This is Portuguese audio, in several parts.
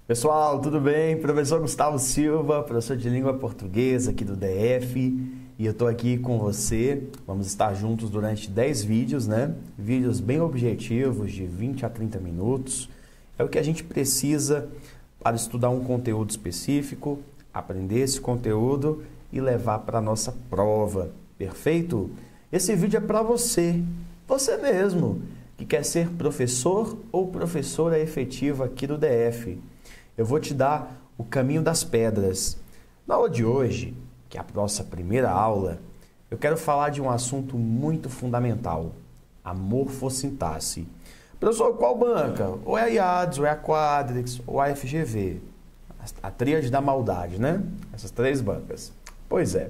Pessoal, tudo bem? Professor Gustavo Silva, professor de língua portuguesa aqui do DF, e eu estou aqui com você. Vamos estar juntos durante 10 vídeos, né? Vídeos bem objetivos, de 20 a 30 minutos. É o que a gente precisa para estudar um conteúdo específico, aprender esse conteúdo e levar para a nossa prova, perfeito? Esse vídeo é para você mesmo, que quer ser professor ou professora efetiva aqui do DF. Eu vou te dar o caminho das pedras. Na aula de hoje, que é a nossa primeira aula, eu quero falar de um assunto muito fundamental, a morfossintaxe. Professor, qual banca? Ou é a IADS, ou é a Quadrix, ou a FGV? A tríade da maldade, né? Essas três bancas. Pois é,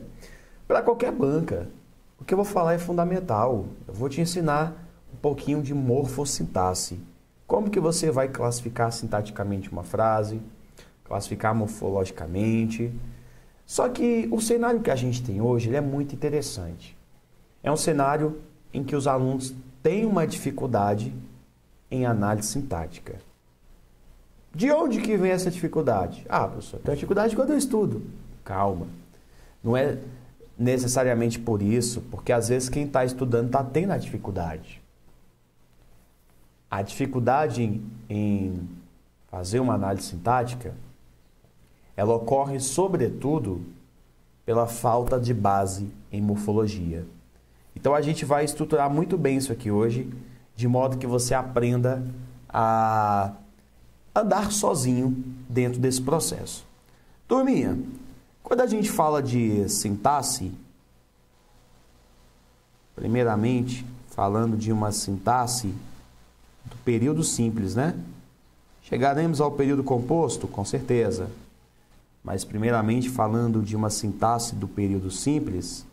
para qualquer banca, o que eu vou falar é fundamental. Eu vou te ensinar um pouquinho de morfossintaxe. Como que você vai classificar sintaticamente uma frase, classificar morfologicamente. Só que o cenário que a gente tem hoje ele é muito interessante. É um cenário em que os alunos têm uma dificuldade em análise sintática. De onde que vem essa dificuldade? Ah, professor, tem dificuldade quando eu estudo. Calma. Não é necessariamente por isso, porque às vezes quem está estudando está tendo a dificuldade. A dificuldade em fazer uma análise sintática, ela ocorre sobretudo pela falta de base em morfologia. Então a gente vai estruturar muito bem isso aqui hoje, de modo que você aprenda a andar sozinho dentro desse processo. Turminha, quando a gente fala de sintaxe, primeiramente, falando de uma sintaxe do período simples, né? Chegaremos ao período composto, com certeza. Mas, primeiramente, falando de uma sintaxe do período simples,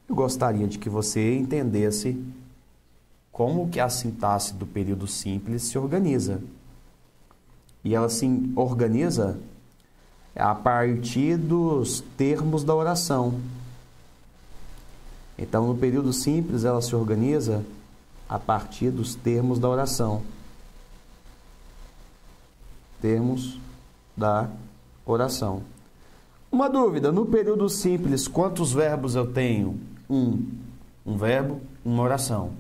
eu gostaria de que você entendesse como que a sintaxe do período simples se organiza. E ela se organiza a partir dos termos da oração. Então, no período simples, ela se organiza a partir dos termos da oração. Termos da oração. Uma dúvida, no período simples, quantos verbos eu tenho? Um verbo, uma oração.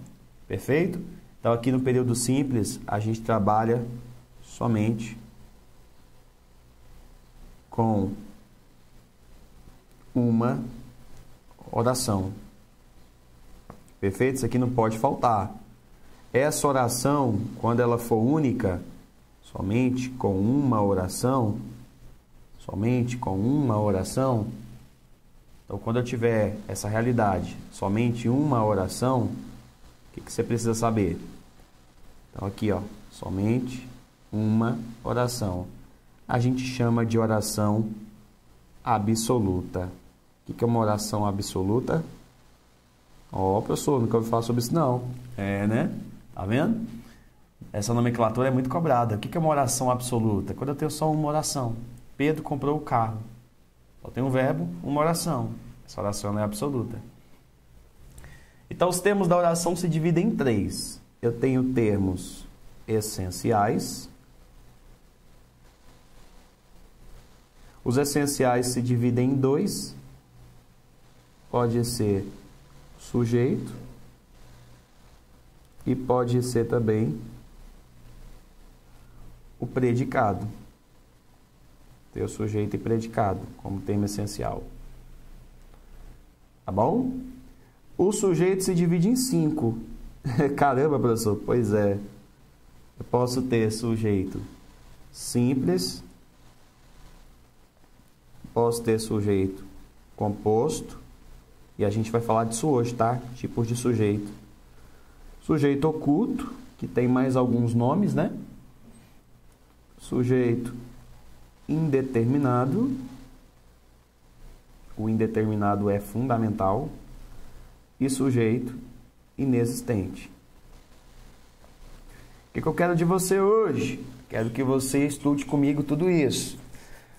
Perfeito? Então, aqui no período simples, a gente trabalha somente com uma oração. Perfeito? Isso aqui não pode faltar. Essa oração, quando ela for única, somente com uma oração, então quando eu tiver essa realidade, somente uma oração, o que você precisa saber? Então aqui, ó, somente uma oração. A gente chama de oração absoluta. O que é uma oração absoluta? Ó, professor, nunca ouvi falar sobre isso não. É, né? Tá vendo? Essa nomenclatura é muito cobrada. O que é uma oração absoluta? Quando eu tenho só uma oração. Pedro comprou o carro. Só tem um verbo, uma oração. Essa oração não é absoluta. Então, os termos da oração se dividem em três. Eu tenho termos essenciais. Os essenciais se dividem em dois. Pode ser sujeito e pode ser também o predicado. Ter o sujeito e predicado como termo essencial. Tá bom? O sujeito se divide em 5. Caramba, professor, pois é. Eu posso ter sujeito simples, posso ter sujeito composto, e a gente vai falar disso hoje, tá? Tipos de sujeito. Sujeito oculto, que tem mais alguns nomes, né? Sujeito indeterminado. O indeterminado é fundamental. E sujeito inexistente. O que eu quero de você hoje? Quero que você estude comigo tudo isso.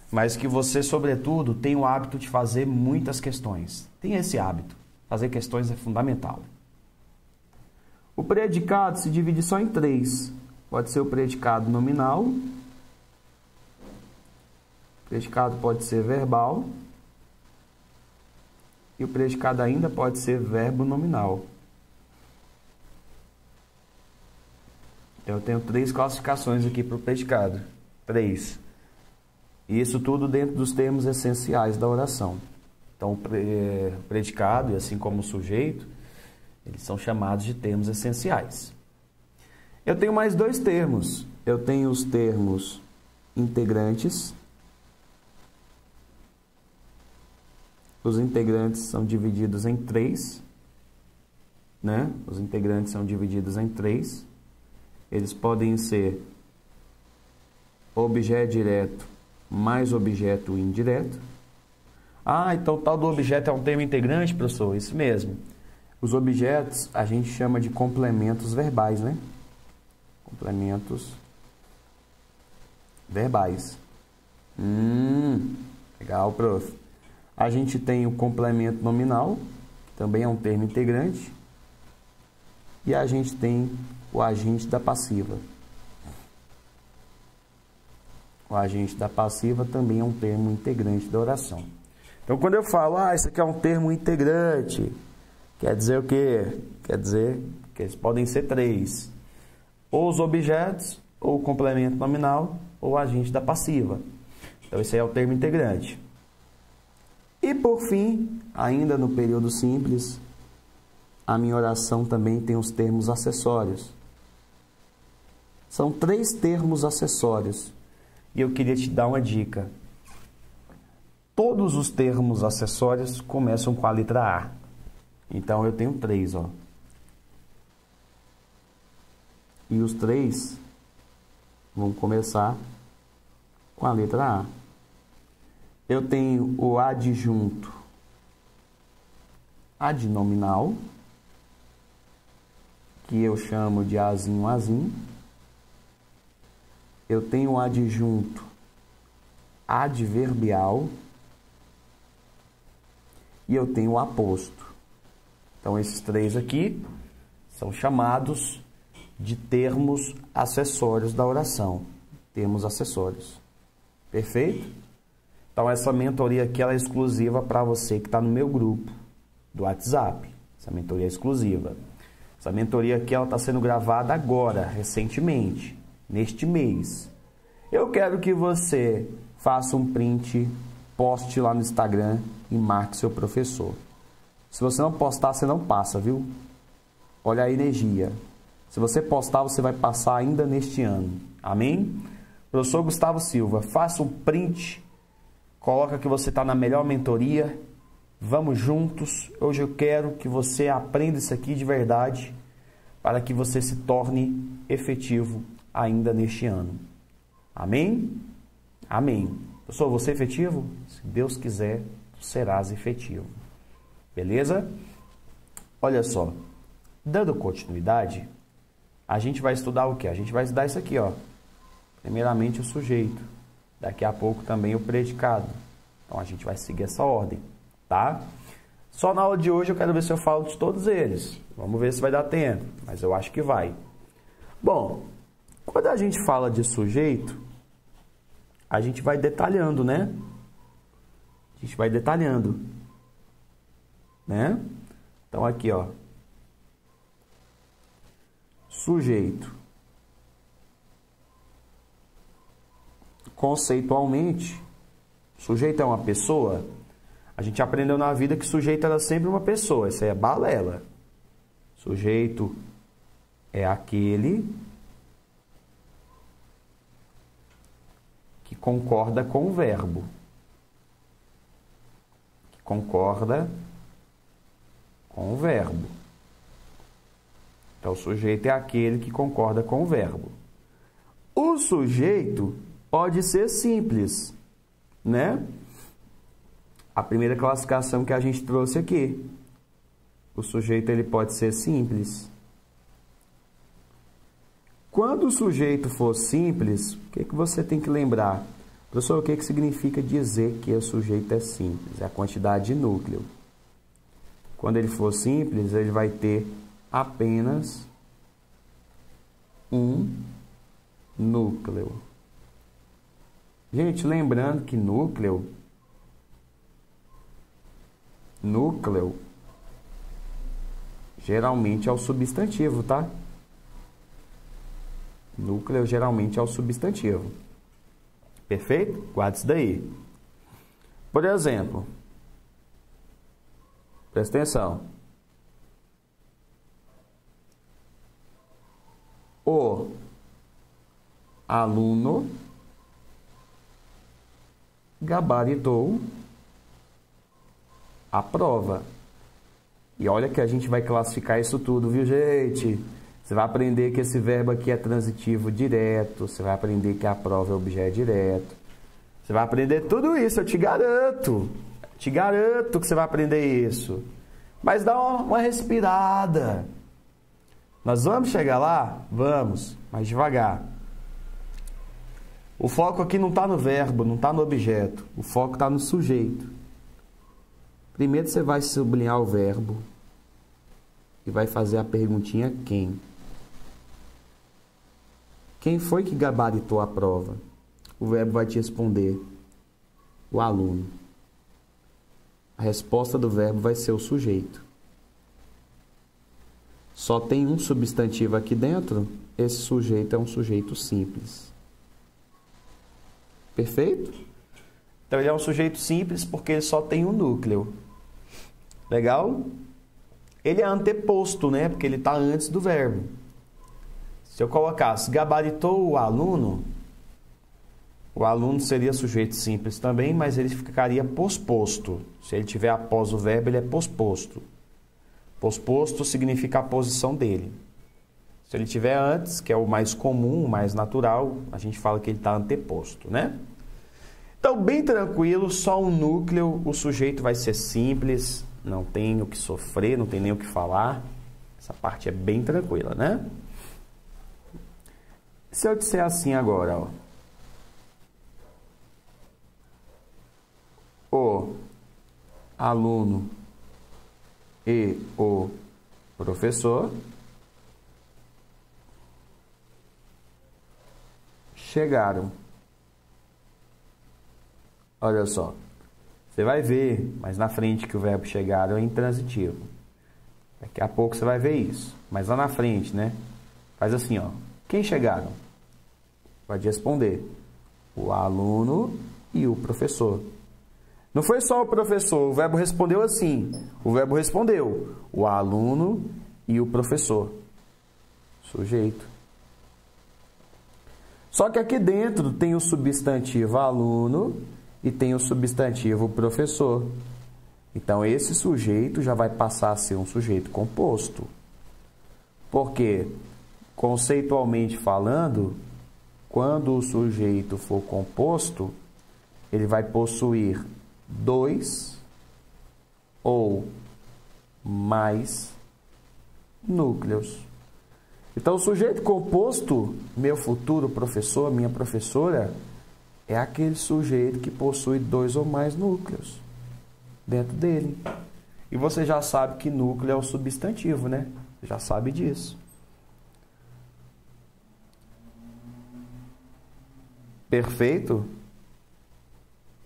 Mas que você, sobretudo, tenha o hábito de fazer muitas questões. Tenha esse hábito. Fazer questões é fundamental. O predicado se divide só em 3. Pode ser o predicado nominal, predicado pode ser verbal e o predicado ainda pode ser verbo nominal. Eu tenho 3 classificações aqui para o predicado. 3. E isso tudo dentro dos termos essenciais da oração. Então, o predicado, e assim como o sujeito, eles são chamados de termos essenciais. Eu tenho mais 2 termos. Eu tenho os termos integrantes. Os integrantes são divididos em 3, né? Os integrantes são divididos em 3. Eles podem ser objeto direto mais objeto indireto. Ah, então tal do objeto é um termo integrante, professor? Isso mesmo. Os objetos a gente chama de complementos verbais, né? Complementos verbais. Legal, prof. A gente tem o complemento nominal, que também é um termo integrante. E a gente tem o agente da passiva. O agente da passiva também é um termo integrante da oração. Então, quando eu falo, isso aqui é um termo integrante, quer dizer o quê? Quer dizer que eles podem ser 3. Ou os objetos, ou o complemento nominal, ou o agente da passiva. Então, esse aí é o termo integrante. E, por fim, ainda no período simples, a minha oração também tem os termos acessórios. São 3 termos acessórios. E eu queria te dar uma dica. Todos os termos acessórios começam com a letra A. Então, eu tenho 3, ó. E os 3 vão começar com a letra A. Eu tenho o adjunto adnominal, que eu chamo de Azinho, Azinho. Eu tenho o adjunto adverbial e eu tenho o aposto. Então, esses 3 aqui são chamados de termos acessórios da oração. Termos acessórios. Perfeito? Então, essa mentoria aqui ela é exclusiva para você que está no meu grupo do WhatsApp. Essa mentoria é exclusiva. Essa mentoria aqui ela está sendo gravada agora, recentemente, neste mês. Eu quero que você faça um print, poste lá no Instagram e marque seu professor. Se você não postar, você não passa, viu? Olha a energia. Se você postar, você vai passar ainda neste ano. Amém? Professor Gustavo Silva, faça um print, coloca que você está na melhor mentoria. Vamos juntos. Hoje eu quero que você aprenda isso aqui de verdade para que você se torne efetivo ainda neste ano. Amém? Amém. Professor, você é efetivo? Se Deus quiser, tu serás efetivo. Beleza? Olha só. Dando continuidade, a gente vai estudar o quê? A gente vai estudar isso aqui, ó. Primeiramente o sujeito. Daqui a pouco também o predicado. Então a gente vai seguir essa ordem, tá? Só na aula de hoje eu quero ver se eu falo de todos eles. Vamos ver se vai dar tempo, mas eu acho que vai. Bom, quando a gente fala de sujeito, a gente vai detalhando, né? A gente vai detalhando, né? Então aqui, ó. Sujeito. Conceitualmente, sujeito é uma pessoa. A gente aprendeu na vida que sujeito era sempre uma pessoa. Isso aí é balela. Sujeito é aquele que concorda com o verbo. Que concorda com o verbo. Então, o sujeito é aquele que concorda com o verbo. O sujeito pode ser simples, né? A primeira classificação que a gente trouxe aqui. O sujeito ele pode ser simples. Quando o sujeito for simples, o que você tem que lembrar? Professor, o que significa dizer que o sujeito é simples? É a quantidade de núcleo. Quando ele for simples, ele vai ter apenas um núcleo. Gente, lembrando que núcleo geralmente é o substantivo, tá? Núcleo geralmente é o substantivo. Perfeito? Guarda isso daí. Por exemplo, presta atenção. O aluno gabaritou a prova. E olha que a gente vai classificar isso tudo, viu, gente? Você vai aprender que esse verbo aqui é transitivo direto. Você vai aprender que a prova é objeto direto. Você vai aprender tudo isso, eu te garanto. Te garanto que você vai aprender isso. Mas dá uma respirada. Nós vamos chegar lá? Vamos, mas devagar. O foco aqui não está no verbo, não está no objeto. O foco está no sujeito. Primeiro você vai sublinhar o verbo e vai fazer a perguntinha quem. Quem foi que gabaritou a prova? O verbo vai te responder o aluno. A resposta do verbo vai ser o sujeito. Só tem um substantivo aqui dentro, esse sujeito é um sujeito simples. Perfeito? Então ele é um sujeito simples porque ele só tem um núcleo. Legal? Ele é anteposto, né? Porque ele está antes do verbo. Se eu colocasse gabaritou o aluno seria sujeito simples também, mas ele ficaria posposto. Se ele tiver após o verbo, ele é posposto. Posposto significa a posição dele. Se ele tiver antes, que é o mais comum, o mais natural, a gente fala que ele está anteposto, né? Então, bem tranquilo, só um núcleo, o sujeito vai ser simples, não tem o que sofrer, não tem nem o que falar. Essa parte é bem tranquila, né? Se eu disser assim agora, ó. O aluno e o professor chegaram. Olha só. Você vai ver mais na frente que o verbo chegaram é intransitivo. Daqui a pouco você vai ver isso. Mas lá na frente, né? Faz assim, ó. Quem chegaram? Pode responder. O aluno e o professor. Não foi só o professor, o verbo respondeu assim. O verbo respondeu. O aluno e o professor. Sujeito. Só que aqui dentro tem o substantivo aluno e tem o substantivo professor. Então, esse sujeito já vai passar a ser um sujeito composto. Porque, conceitualmente falando, quando o sujeito for composto, ele vai possuir dois ou mais núcleos. Então, o sujeito composto, meu futuro professor, minha professora, é aquele sujeito que possui dois ou mais núcleos dentro dele. E você já sabe que núcleo é o substantivo, né? Já sabe disso. Perfeito?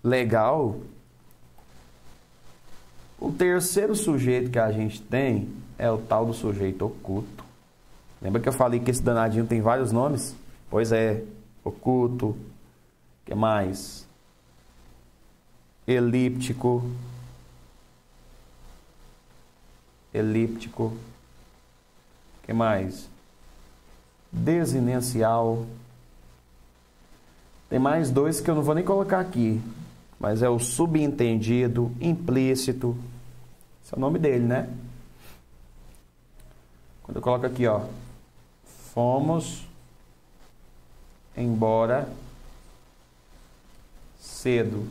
Legal? O terceiro sujeito que a gente tem é o tal do sujeito oculto. Lembra que eu falei que esse danadinho tem vários nomes? Pois é, oculto. O que mais? Elíptico. Elíptico. O que mais? Desinencial. Tem mais dois que eu não vou nem colocar aqui. Mas é o subentendido, implícito. Esse é o nome dele, né? Quando eu coloco aqui, ó. Fomos embora cedo.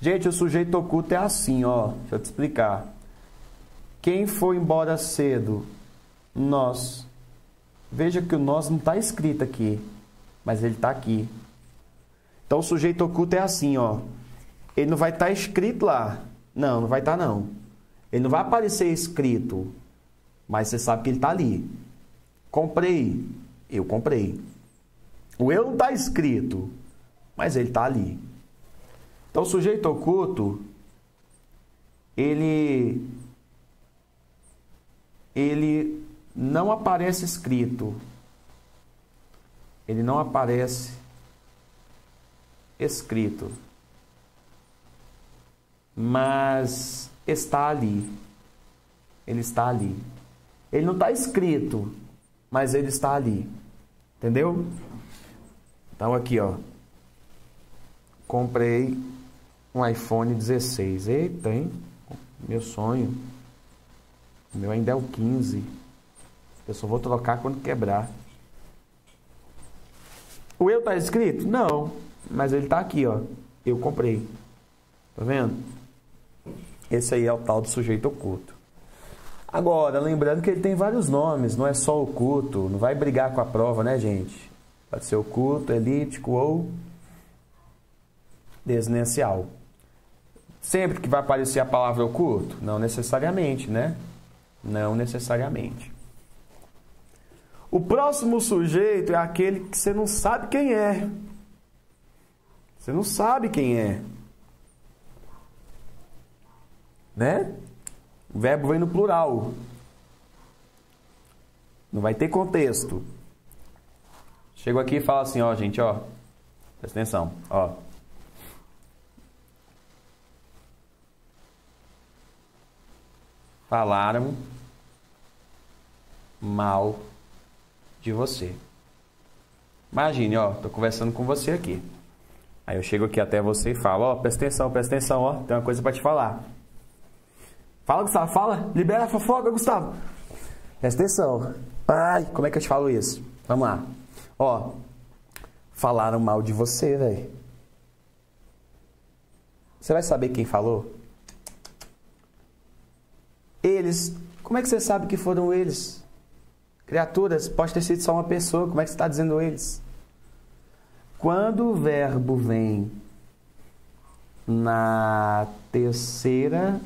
Gente, o sujeito oculto é assim, ó. Deixa eu te explicar. Quem foi embora cedo? Nós. Veja que o nós não está escrito aqui, mas ele está aqui. Então, o sujeito oculto é assim, ó. Ele não vai estar escrito lá. Não, não vai estar, não. Ele não vai aparecer escrito, mas você sabe que ele está ali. Comprei. Eu comprei. O eu não está escrito, mas ele está ali. Então, o sujeito oculto, ele não aparece escrito. Ele não aparece escrito. Mas está ali. Ele está ali. Ele não está escrito, mas ele está ali. Entendeu? Então aqui, ó. Comprei um iPhone 16. Eita, hein? Meu sonho. O meu ainda é o 15. Eu só vou trocar quando quebrar. O eu está escrito? Não. Mas ele está aqui, ó. Eu comprei. Tá vendo? Esse aí é o tal do sujeito oculto. Agora, lembrando que ele tem vários nomes, não é só oculto. Não vai brigar com a prova, né, gente? Pode ser oculto, elíptico ou desinicial. Sempre que vai aparecer a palavra oculto? Não necessariamente, né? Não necessariamente. O próximo sujeito é aquele que você não sabe quem é. Você não sabe quem é. Né? O verbo vem no plural. Não vai ter contexto. Chego aqui e falo assim, ó, gente, ó. Presta atenção, ó. Falaram mal de você. Imagine, ó, tô conversando com você aqui. Aí eu chego aqui até você e falo, ó, presta atenção, ó, tem uma coisa para te falar. Fala, Gustavo, fala, libera a fofoca, Gustavo. Presta atenção. Ai, como é que eu te falo isso? Vamos lá. Ó, falaram mal de você, velho. Você vai saber quem falou? Eles. Como é que você sabe que foram eles? Criaturas, pode ter sido só uma pessoa. Como é que você está dizendo eles? Quando o verbo vem na terceira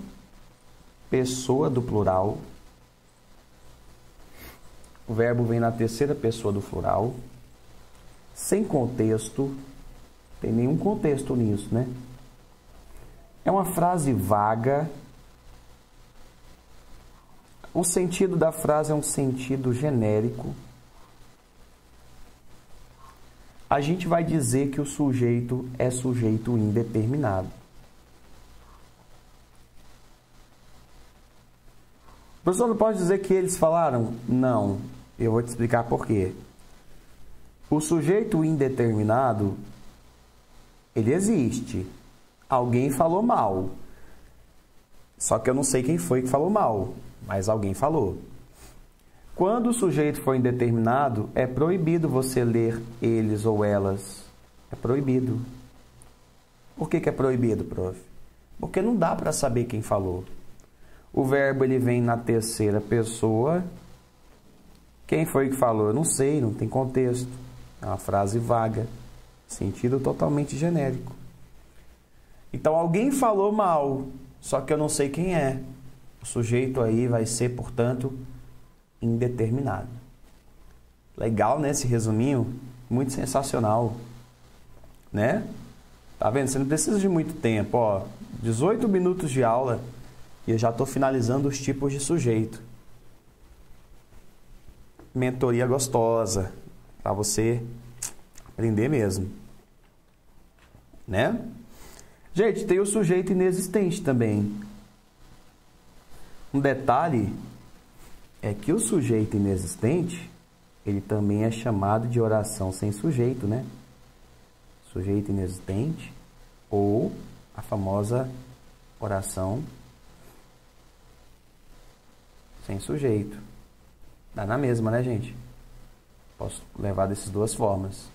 pessoa do plural, o verbo vem na terceira pessoa do plural, sem contexto, não tem nenhum contexto nisso, né? É uma frase vaga. O sentido da frase é um sentido genérico. A gente vai dizer que o sujeito é sujeito indeterminado. O professor não pode dizer que eles falaram? Não. Eu vou te explicar por quê. O sujeito indeterminado, ele existe. Alguém falou mal. Só que eu não sei quem foi que falou mal, mas alguém falou. Quando o sujeito for indeterminado, é proibido você ler eles ou elas. É proibido. Por que é proibido, prof? Porque não dá para saber quem falou. O verbo ele vem na terceira pessoa. Quem foi que falou? Eu não sei, não tem contexto. É uma frase vaga, sentido totalmente genérico. Então alguém falou mal, só que eu não sei quem é. O sujeito aí vai ser, portanto, indeterminado. Legal, né? Esse resuminho, muito sensacional, né? Tá vendo? Você não precisa de muito tempo, ó. 18 minutos de aula e eu já estou finalizando os tipos de sujeito. Mentoria gostosa, para você aprender mesmo, né? Gente, tem o sujeito inexistente também. Um detalhe é que o sujeito inexistente, ele também é chamado de oração sem sujeito, né? Sujeito inexistente ou a famosa oração sem sujeito. Dá na mesma, né, gente? Posso levar dessas duas formas.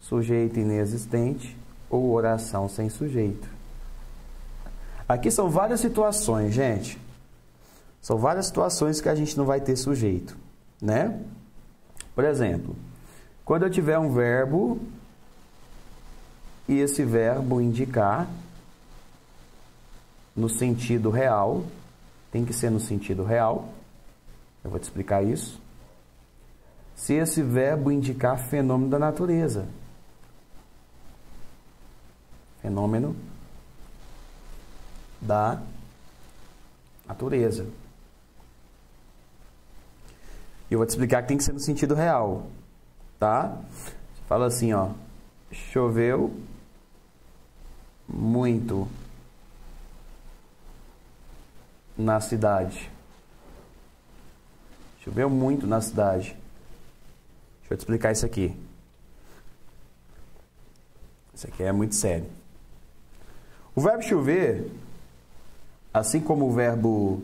Sujeito inexistente ou oração sem sujeito. Aqui são várias situações, gente. São várias situações que a gente não vai ter sujeito, né? Por exemplo, quando eu tiver um verbo e esse verbo indicar no sentido real, tem que ser no sentido real. Eu vou te explicar isso. se esse verbo indicar fenômeno da natureza. Fenômeno da natureza. E eu vou te explicar que tem que ser no sentido real, tá? Você fala assim, ó, choveu muito na cidade. Choveu muito na cidade. Deixa eu te explicar isso aqui. Isso aqui é muito sério. O verbo chover, assim como o verbo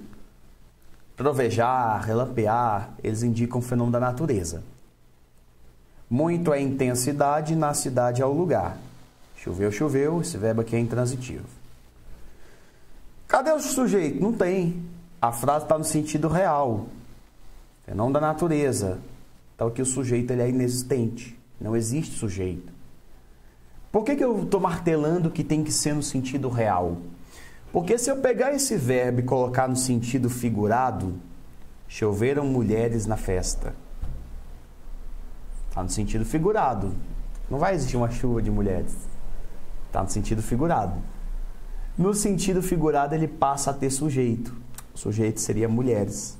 trovejar, relampear, eles indicam o fenômeno da natureza. Muito é intensidade, na cidade é o lugar. Choveu, choveu, esse verbo aqui é intransitivo. Cadê o sujeito? Não tem. A frase está no sentido real. Fenômeno da natureza. Então aqui o sujeito ele é inexistente. Não existe sujeito. Por que eu estou martelando que tem que ser no sentido real? Porque se eu pegar esse verbo e colocar no sentido figurado, choveram mulheres na festa. Está no sentido figurado. Não vai existir uma chuva de mulheres. Está no sentido figurado. No sentido figurado, ele passa a ter sujeito. O sujeito seria mulheres.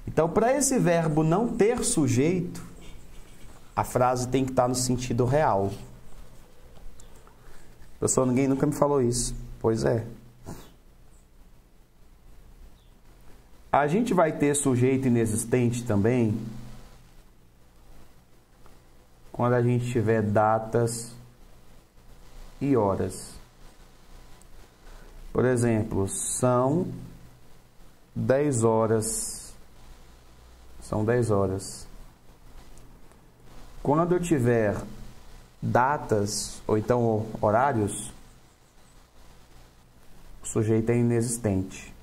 Então, para esse verbo não ter sujeito, a frase tem que estar no sentido real. Pessoal, ninguém nunca me falou isso. Pois é. A gente vai ter sujeito inexistente também quando a gente tiver datas e horas. Por exemplo, são 10 horas. São 10 horas. Quando eu tiver datas ou então horários, o sujeito é inexistente.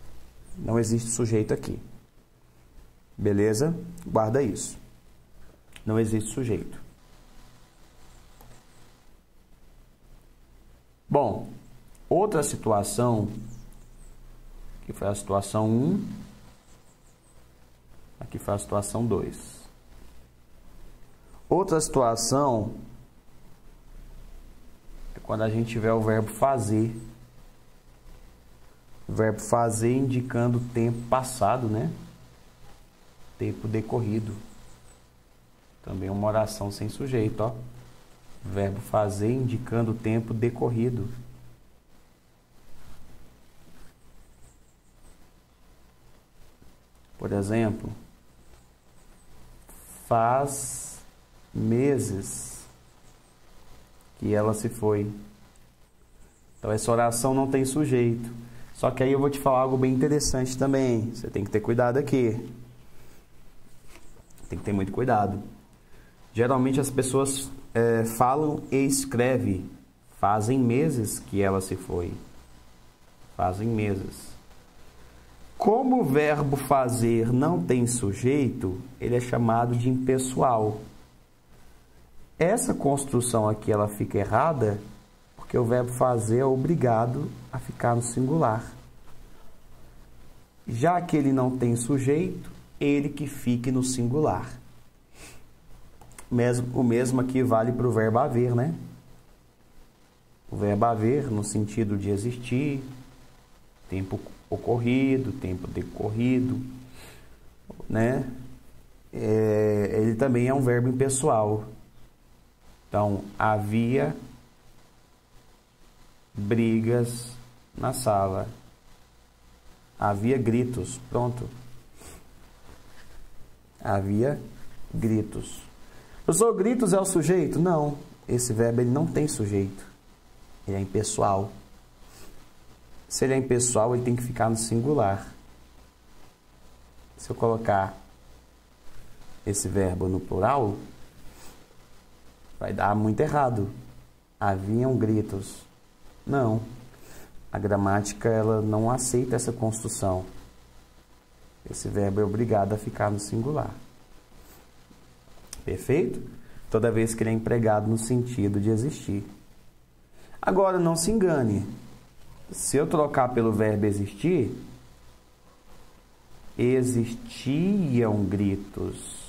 Não existe sujeito aqui. Beleza? Guarda isso. Não existe sujeito. Bom, outra situação, que foi a situação 1, aqui foi a situação 2. Outra situação é quando a gente tiver o verbo fazer. O verbo fazer indicando tempo passado, né? Tempo decorrido. Também uma oração sem sujeito, ó. Verbo fazer indicando tempo decorrido. Por exemplo, faz meses que ela se foi. Então essa oração não tem sujeito. Só que aí eu vou te falar algo bem interessante também. Você tem que ter cuidado aqui. Tem que ter muito cuidado. Geralmente as pessoas falam e escrevem. Fazem meses que ela se foi. Fazem meses. Como o verbo fazer não tem sujeito, ele é chamado de impessoal. Essa construção aqui ela fica errada porque o verbo fazer é obrigado a ficar no singular. Já que ele não tem sujeito, ele que fique no singular. O mesmo aqui vale para o verbo haver, né? O verbo haver, no sentido de existir, tempo ocorrido, tempo decorrido, né? Ele também é um verbo impessoal. Então, havia brigas na sala. Havia gritos. Pronto. Havia gritos. Professor, gritos é o sujeito? Não. Esse verbo ele não tem sujeito. Ele é impessoal. Se ele é impessoal, ele tem que ficar no singular. Se eu colocar esse verbo no plural, vai dar muito errado. Haviam gritos. Não. A gramática ela não aceita essa construção. Esse verbo é obrigado a ficar no singular. Perfeito? Toda vez que ele é empregado no sentido de existir. Agora, não se engane. Se eu trocar pelo verbo existir, existiam gritos.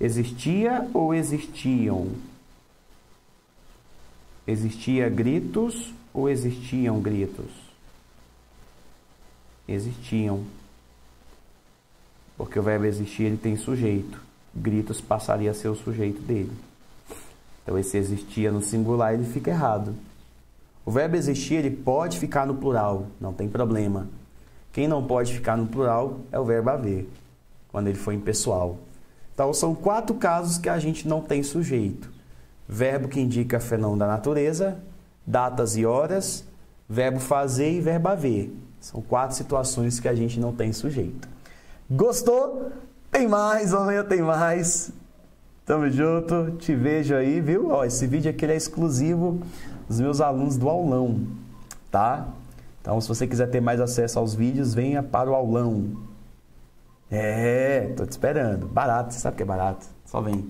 Existia ou existiam? Existia gritos ou existiam gritos? Existiam. Porque o verbo existir, ele tem sujeito. Gritos passaria a ser o sujeito dele. Então, esse existia no singular, ele fica errado. O verbo existir, ele pode ficar no plural, não tem problema. Quem não pode ficar no plural é o verbo haver, quando ele for impessoal. Então, são 4 casos que a gente não tem sujeito. Verbo que indica fenômeno da natureza, datas e horas, verbo fazer e verbo haver. São 4 situações que a gente não tem sujeito. Gostou? Tem mais, amanhã tem mais. Tamo junto, te vejo aí, viu? Ó, esse vídeo aqui é exclusivo dos meus alunos do aulão, tá? Então, se você quiser ter mais acesso aos vídeos, venha para o aulão. Tô te esperando. Barato, você sabe que é barato. Só vem.